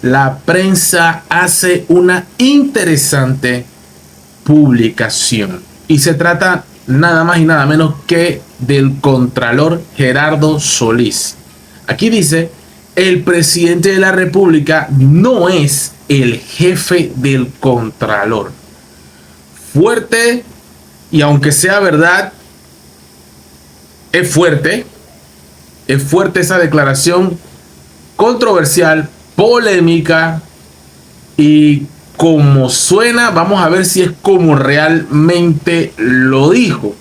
la prensa hace una interesante publicación. Y se trata nada más y nada menos que del contralor Gerardo Solís. Aquí dice: el presidente de la República no es el jefe del contralor. Fuerte, y aunque sea verdad, es fuerte esa declaración, controversial, polémica, y como suena, vamos a ver si es como realmente lo dijo.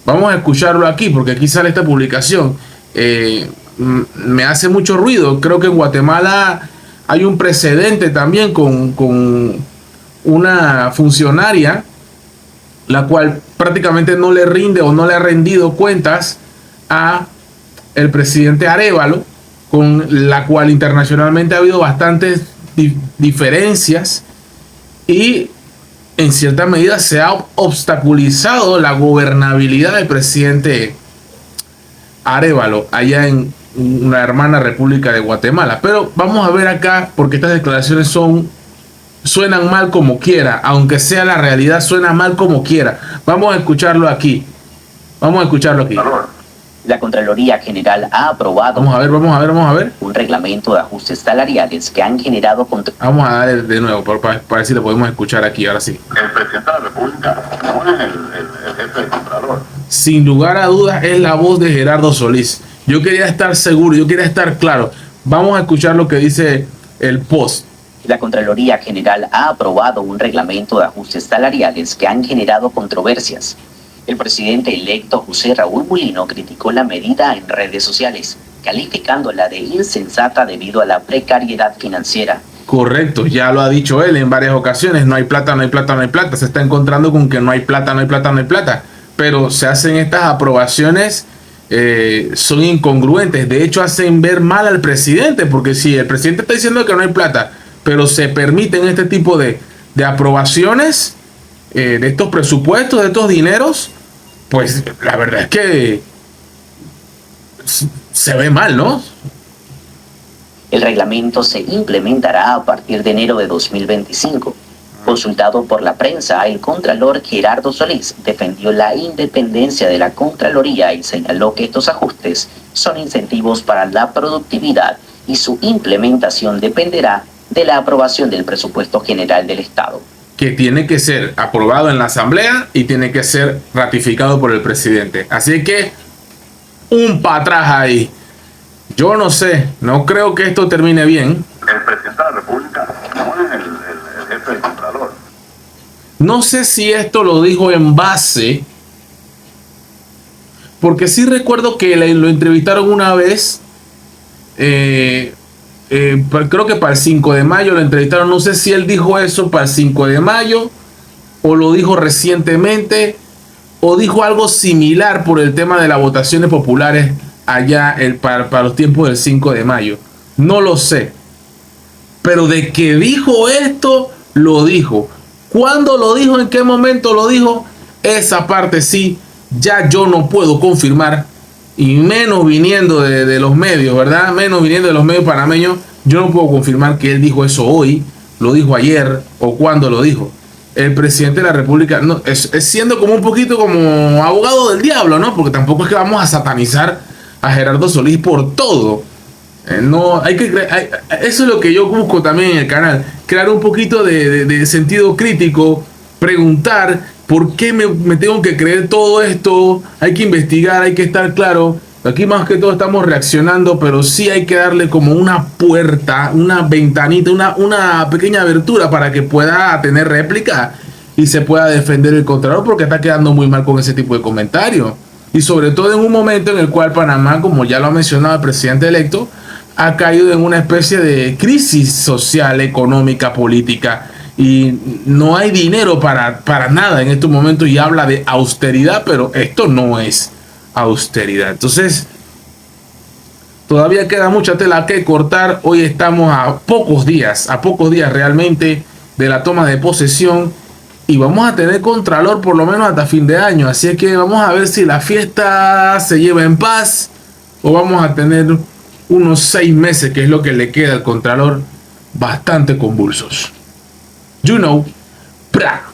Vamos a escucharlo aquí, porque aquí sale esta publicación. Me hace mucho ruido. Creo que en Guatemala hay un precedente también con una funcionaria, la cual prácticamente no le rinde o no le ha rendido cuentas a el presidente Arévalo, con la cual internacionalmente ha habido bastantes diferencias y en cierta medida se ha obstaculizado la gobernabilidad del presidente Arévalo allá en una hermana República de Guatemala. Pero vamos a ver acá, porque estas declaraciones suenan mal como quiera, aunque sea la realidad, suena mal como quiera. Vamos a escucharlo aquí. La Contraloría General ha aprobado vamos a ver un reglamento de ajustes salariales que han generado... Vamos a dar de nuevo para ver si lo podemos escuchar aquí, ahora sí. El presidente de la República no es el jefe del Contralor. Sin lugar a dudas es la voz de Gerardo Solís. Yo quería estar seguro, yo quería estar claro. Vamos a escuchar lo que dice el post. La Contraloría General ha aprobado un reglamento de ajustes salariales que han generado controversias. El presidente electo José Raúl Mulino criticó la medida en redes sociales, calificándola de insensata debido a la precariedad financiera. Correcto, ya lo ha dicho él en varias ocasiones: no hay plata, no hay plata, no hay plata. Se está encontrando con que no hay plata, no hay plata, no hay plata. Pero se hacen estas aprobaciones, son incongruentes. De hecho, hacen ver mal al presidente, porque si el presidente está diciendo que no hay plata, pero se permiten este tipo de aprobaciones, de estos presupuestos, de estos dineros, pues la verdad es que se ve mal, ¿no? El reglamento se implementará a partir de enero de 2025. Consultado por la prensa, el contralor Gerardo Solís defendió la independencia de la Contraloría y señaló que estos ajustes son incentivos para la productividad y su implementación dependerá de la aprobación del presupuesto general del Estado, que tiene que ser aprobado en la Asamblea y tiene que ser ratificado por el presidente. Así que un para atrás ahí. Yo no sé, no creo que esto termine bien. El presidente de la República no es el jefe del Contralor. No sé si esto lo dijo en base, porque sí recuerdo que lo entrevistaron una vez, creo que para el 5 de mayo lo entrevistaron. No sé si él dijo eso para el 5 de mayo o lo dijo recientemente o dijo algo similar por el tema de las votaciones populares allá para los tiempos del 5 de mayo. No lo sé. Pero de que dijo esto, lo dijo. ¿Cuándo lo dijo? ¿En qué momento lo dijo? Esa parte sí, ya yo no puedo confirmar. Y menos viniendo de los medios, ¿verdad? Menos viniendo de los medios panameños. Yo no puedo confirmar que él dijo eso hoy, lo dijo ayer o cuándo lo dijo. El presidente de la República no, es siendo como un poquito como abogado del diablo, ¿no? Porque tampoco es que vamos a satanizar a Gerardo Solís por todo. No, hay que eso es lo que yo busco también en el canal, crear un poquito de sentido crítico, preguntar por qué me tengo que creer todo esto. Hay que investigar, hay que estar claro. Aquí más que todo estamos reaccionando, pero sí hay que darle como una puerta, una ventanita, una pequeña abertura para que pueda tener réplica y se pueda defender el contralor, porque está quedando muy mal con ese tipo de comentarios. Y sobre todo en un momento en el cual Panamá, como ya lo ha mencionado el presidente electo, ha caído en una especie de crisis social, económica, política, y no hay dinero para nada en estos momentos, y habla de austeridad, pero esto no es austeridad. Entonces todavía queda mucha tela que cortar. Hoy estamos a pocos días realmente de la toma de posesión, y vamos a tener contralor por lo menos hasta fin de año. Así es que vamos a ver si la fiesta se lleva en paz o vamos a tener unos 6 meses, que es lo que le queda al contralor, bastante convulsos. You know, pra.